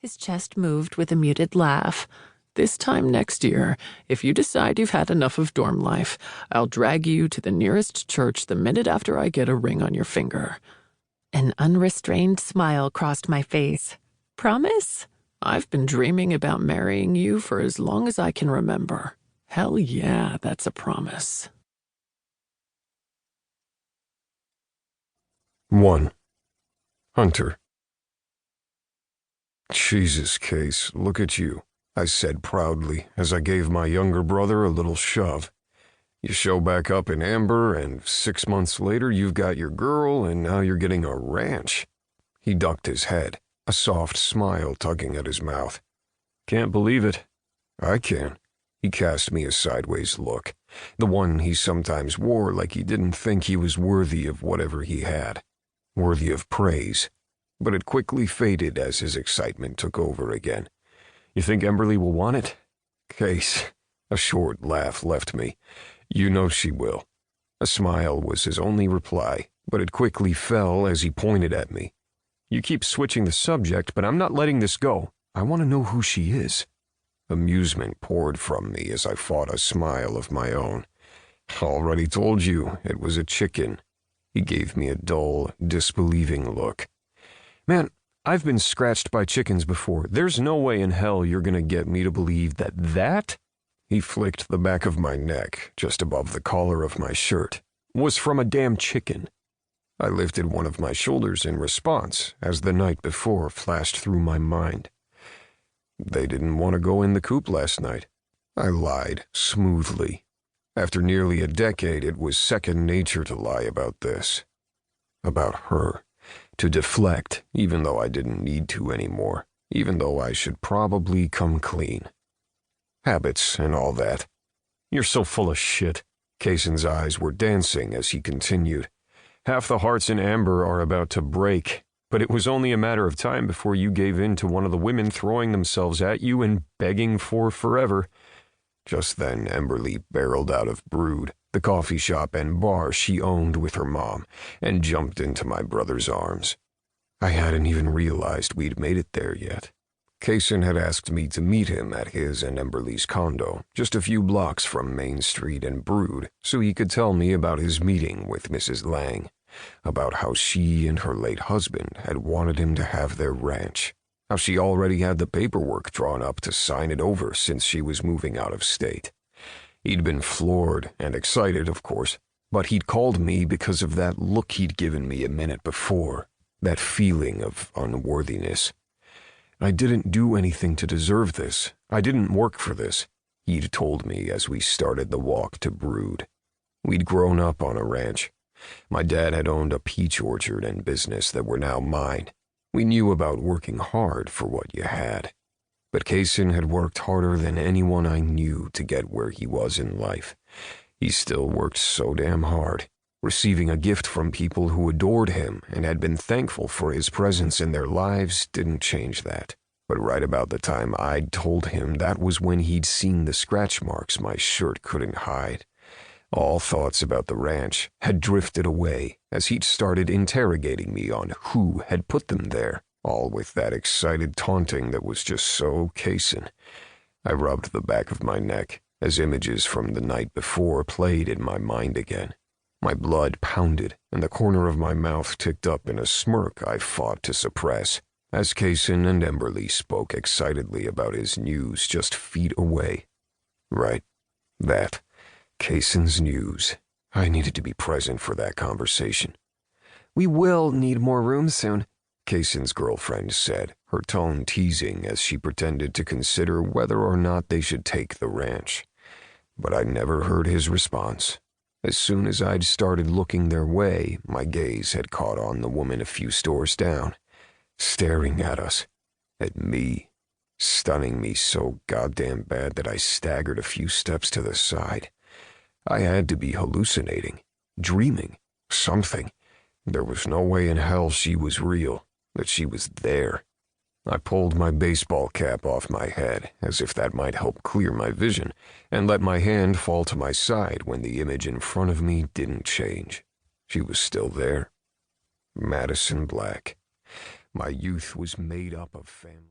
His chest moved with a muted laugh. "This time next year, if you decide you've had enough of dorm life, I'll drag you to the nearest church the minute after I get a ring on your finger." An unrestrained smile crossed my face. "Promise? I've been dreaming about marrying you for as long as I can remember. Hell yeah, that's a promise." 1. Hunter. "Jesus, Case, look at you," I said proudly as I gave my younger brother a little shove. "You show back up in Amber, and 6 months later you've got your girl, and now you're getting a ranch." He ducked his head, a soft smile tugging at his mouth. "Can't believe it." "I can." He cast me a sideways look, the one he sometimes wore like he didn't think he was worthy of whatever he had, worthy of praise. But it quickly faded as his excitement took over again. "You think Emberly will want it?" "Case." A short laugh left me. "You know she will." A smile was his only reply, but it quickly fell as he pointed at me. "You keep switching the subject, but I'm not letting this go. I want to know who she is." Amusement poured from me as I fought a smile of my own. "Already told you, it was a chicken." He gave me a dull, disbelieving look. "Man, I've been scratched by chickens before. There's no way in hell you're gonna get me to believe that?" He flicked the back of my neck, just above the collar of my shirt, "was from a damn chicken." I lifted one of my shoulders in response as the night before flashed through my mind. "They didn't want to go in the coop last night." I lied smoothly. After nearly a decade, it was second nature to lie about this. About her. To deflect, even though I didn't need to anymore, even though I should probably come clean. Habits and all that. "You're so full of shit." Kaysen's eyes were dancing as he continued. "Half the hearts in Amber are about to break, but it was only a matter of time before you gave in to one of the women throwing themselves at you and begging for forever." Just then, Emberly barreled out of Brewed, the coffee shop and bar she owned with her mom, and jumped into my brother's arms. I hadn't even realized we'd made it there yet. Kaysen had asked me to meet him at his and Emberly's condo, just a few blocks from Main Street and Brewed, so he could tell me about his meeting with Mrs. Lang, about how she and her late husband had wanted him to have their ranch, how she already had the paperwork drawn up to sign it over since she was moving out of state. He'd been floored and excited, of course, but he'd called me because of that look he'd given me a minute before, that feeling of unworthiness. "I didn't do anything to deserve this. I didn't work for this," he'd told me as we started the walk to Brewed. We'd grown up on a ranch. My dad had owned a peach orchard and business that were now mine. We knew about working hard for what you had. But Kaysen had worked harder than anyone I knew to get where he was in life. He still worked so damn hard, receiving a gift from people who adored him and had been thankful for his presence in their lives didn't change that. But right about the time I'd told him that was when he'd seen the scratch marks my shirt couldn't hide. All thoughts about the ranch had drifted away as he'd started interrogating me on who had put them there, all with that excited taunting that was just so Kaysen. I rubbed the back of my neck as images from the night before played in my mind again. My blood pounded and the corner of my mouth ticked up in a smirk I fought to suppress as Kaysen and Emberly spoke excitedly about his news just feet away. Right, that. Kaysen's news. I needed to be present for that conversation. "We will need more room soon," Kaysen's girlfriend said, her tone teasing as she pretended to consider whether or not they should take the ranch. But I never heard his response. As soon as I'd started looking their way, my gaze had caught on the woman a few stores down, staring at us, at me, stunning me so goddamn bad that I staggered a few steps to the side. I had to be hallucinating, dreaming, something. There was no way in hell she was real, that she was there. I pulled my baseball cap off my head, as if that might help clear my vision, and let my hand fall to my side when the image in front of me didn't change. She was still there. Madison Black. My youth was made up of family.